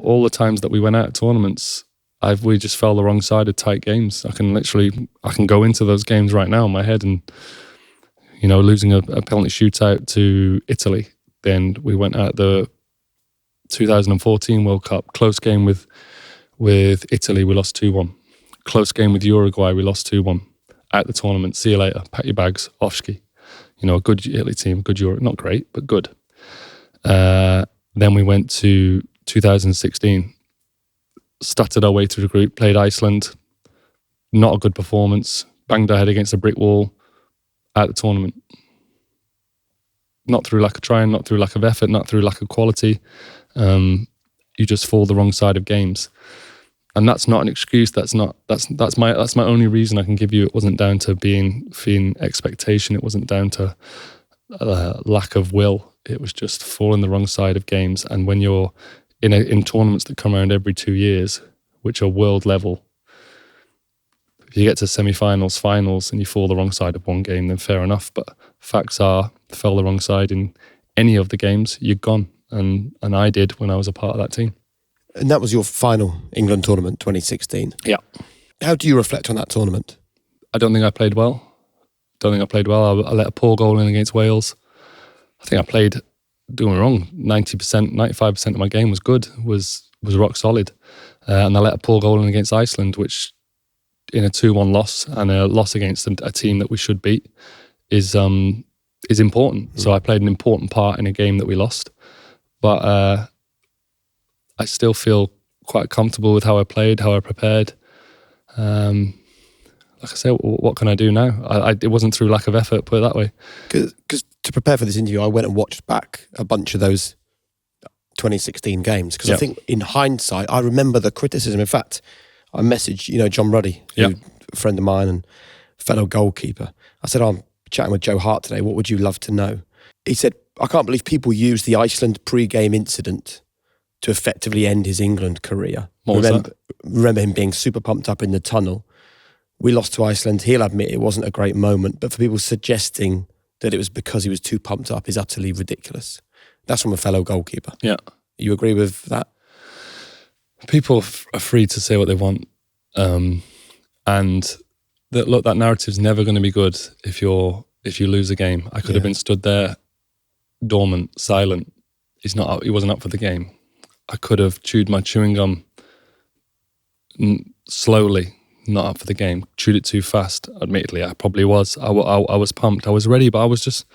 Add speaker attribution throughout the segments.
Speaker 1: all the times that we went out at tournaments, we just fell the wrong side of tight games. I can go into those games right now in my head, and losing a penalty shootout to Italy. Then we went out the 2014 World Cup, close game with Italy, we lost 2-1. Close game with Uruguay, we lost 2-1. At the tournament, see you later, pack your bags, off ski. A good Italy team, good Euro, not great, but good. Then we went to 2016, stuttered our way through the group, played Iceland, not a good performance, banged our head against a brick wall at the tournament. Not through lack of trying, not through lack of effort, not through lack of quality. You just fall the wrong side of games. And that's not an excuse. That's my only reason I can give you. It wasn't down to being expectation. It wasn't down to lack of will. It was just falling the wrong side of games. And when you're in tournaments that come around every 2 years, which are world level, if you get to semi-finals, finals, and you fall the wrong side of one game, then fair enough. But facts are, fell the wrong side in any of the games, you're gone. And I did when I was a part of that team.
Speaker 2: And that was your final England tournament, 2016.
Speaker 1: Yeah.
Speaker 2: How do you reflect on that tournament?
Speaker 1: I don't think I played well. I let a poor goal in against Wales. I think I played, doing me wrong, 90%, 95% of my game was good, was rock solid. And I let a poor goal in against Iceland, which in a 2-1 loss and a loss against a team that we should beat is important. So I played an important part in a game that we lost. But I still feel quite comfortable with how I played, how I prepared. Like I say, what can I do now? It wasn't through lack of effort, put it that way.
Speaker 2: Because to prepare for this interview, I went and watched back a bunch of those 2016 games. Because I think in hindsight, I remember the criticism. In fact, I messaged, John Ruddy, a friend of mine and fellow goalkeeper. I said, I'm chatting with Joe Hart today. What would you love to know? He said, I can't believe people use the Iceland pre-game incident to effectively end his England career. Remember him being super pumped up in the tunnel. We lost to Iceland. He'll admit it wasn't a great moment, but for people suggesting that it was because he was too pumped up is utterly ridiculous. That's from a fellow goalkeeper.
Speaker 1: Yeah.
Speaker 2: You agree with that?
Speaker 1: People are free to say what they want. And that narrative's never going to be good if you lose a game. I could have been stood there dormant, silent. He wasn't up for the game. I could have chewed my chewing gum slowly, not up for the game. Chewed it too fast. Admittedly, I probably was. I was pumped. I was ready, but I was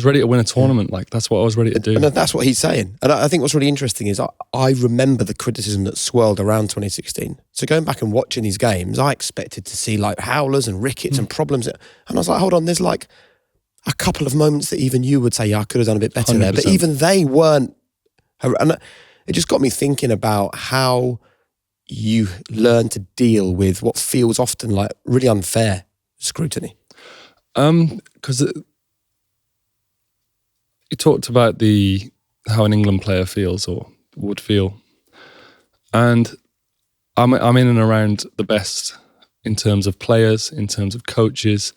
Speaker 1: ready to win a tournament. Like, that's what I was ready to do.
Speaker 2: And that's what he's saying. And I think what's really interesting is I remember the criticism that swirled around 2016. So going back and watching these games, I expected to see like howlers and rickets and problems. And I was like, hold on, there's like a couple of moments that even you would say, yeah, I could have done a bit better 100%. There. But even they weren't. And it just got me thinking about how you learn to deal with what feels often like really unfair scrutiny.
Speaker 1: Because you talked about how an England player feels or would feel, and I'm in and around the best in terms of players, in terms of coaches.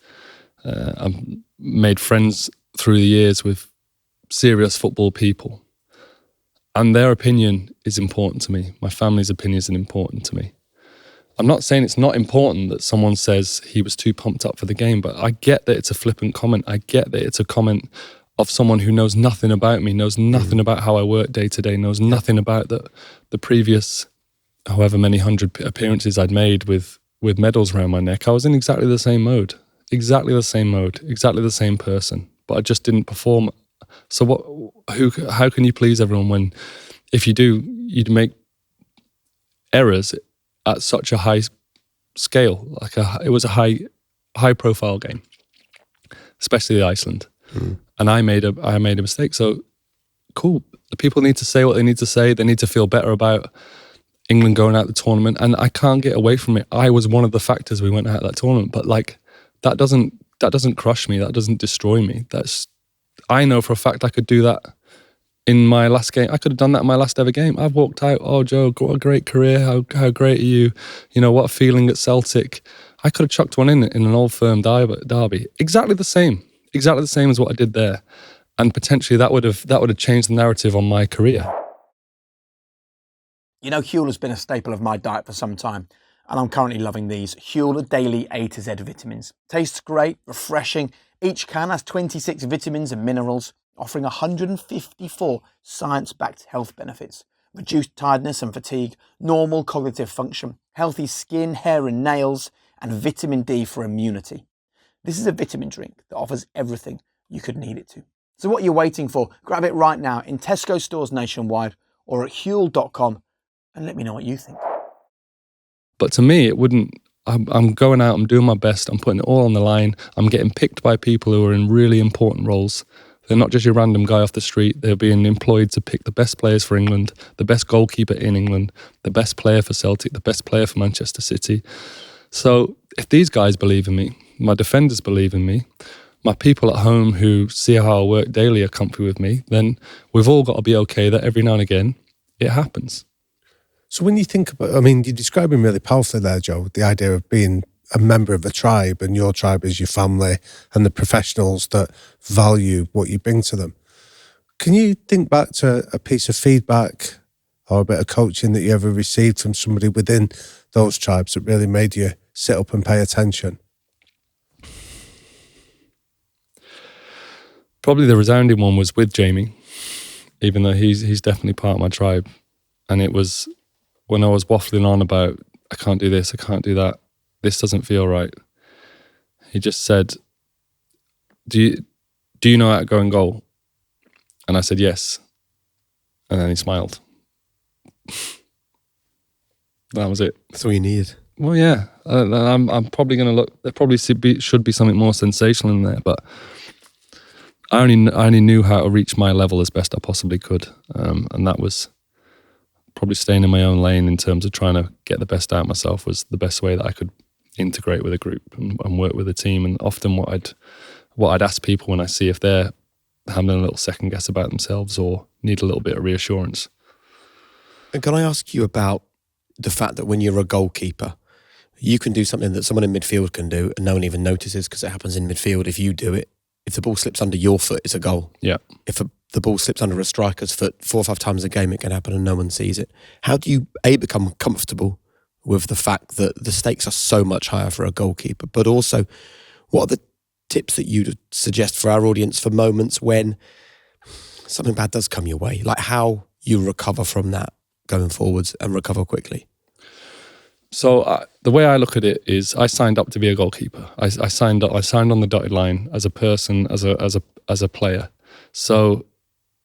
Speaker 1: I've made friends through the years with serious football people. And their opinion is important to me. My family's opinion is important to me. I'm not saying it's not important that someone says he was too pumped up for the game, but I get that it's a flippant comment. I get that it's a comment of someone who knows nothing about me, knows nothing about how I work day to day, knows nothing about the previous however many 100 appearances I'd made with medals around my neck. I was in exactly the same mode, exactly the same person, but I just didn't perform. So how can you please everyone when, if you do, you'd make errors at such a high scale? It was a high profile game, especially Iceland, and I made a mistake. So cool, the people need to say what they need to say. They need to feel better about England going out the tournament, and I can't get away from it. I was one of the factors we went out that tournament, but like that doesn't crush me. That doesn't destroy me. I know for a fact I could do that in my last game. I could have done that in my last ever game. I've walked out, oh, Joe, what a great career. How great are you? You know, what a feeling at Celtic. I could have chucked one in an Old Firm derby. Exactly the same as what I did there. And potentially that would have changed the narrative on my career.
Speaker 3: You know, Huel has been a staple of my diet for some time, and I'm currently loving these Huel Daily A to Z vitamins. Tastes great, refreshing. Each can has 26 vitamins and minerals, offering 154 science-backed health benefits. Reduced tiredness and fatigue, normal cognitive function, healthy skin, hair and nails, and vitamin D for immunity. This is a vitamin drink that offers everything you could need it to. So what are you waiting for? Grab it right now in Tesco stores nationwide or at Huel.com and let me know what you think.
Speaker 1: But to me, it wouldn't. I'm going out, I'm doing my best, I'm putting it all on the line. I'm getting picked by people who are in really important roles. They're not just your random guy off the street. They're being employed to pick the best players for England, the best goalkeeper in England, the best player for Celtic, the best player for Manchester City. So if these guys believe in me, my defenders believe in me, my people at home who see how I work daily are comfy with me, then we've all got to be okay that every now and again it happens.
Speaker 4: So when you think about, I mean, you're describing really powerfully there, Joe, the idea of being a member of a tribe, and your tribe is your family and the professionals that value what you bring to them. Can you think back to a piece of feedback or a bit of coaching that you ever received from somebody within those tribes that really made you sit up and pay attention?
Speaker 1: Probably the resounding one was with Jamie, even though he's definitely part of my tribe. And it was when I was waffling on about, I can't do this, I can't do that, this doesn't feel right. He just said, do you know how to go and goal? And I said, yes. And then he smiled. That was it.
Speaker 2: That's all you needed.
Speaker 1: Well, yeah. I'm probably going to look, there probably should be something more sensational in there, but I only knew how to reach my level as best I possibly could. And that was probably staying in my own lane in terms of trying to get the best out of myself was the best way that I could integrate with a group and work with a team. And often what I'd ask people when I see if they're having a little second guess about themselves or need a little bit of reassurance.
Speaker 2: And can I ask you about the fact that when you're a goalkeeper, you can do something that someone in midfield can do and no one even notices because it happens in midfield if you do it. If the ball slips under your foot, it's a goal.
Speaker 1: Yeah.
Speaker 2: If the ball slips under a striker's foot 4 or 5 times a game, it can happen and no one sees it. How do you, become comfortable with the fact that the stakes are so much higher for a goalkeeper? But also, what are the tips that you'd suggest for our audience for moments when something bad does come your way? Like how you recover from that going forwards and recover quickly?
Speaker 1: So the way I look at it is, I signed up to be a goalkeeper. I signed up. I signed on the dotted line as a person, as a player. So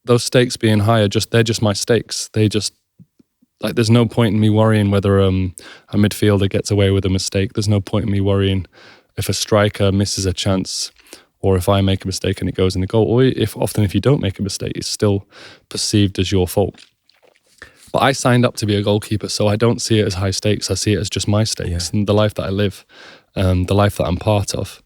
Speaker 1: those stakes being higher, they're just my stakes. They just like there's no point in me worrying whether a midfielder gets away with a mistake. There's no point in me worrying if a striker misses a chance, or if I make a mistake and it goes in the goal, or if you don't make a mistake, it's still perceived as your fault. But I signed up to be a goalkeeper, so I don't see it as high stakes. I see it as just my stakes and the life that I live, the life that I'm part of.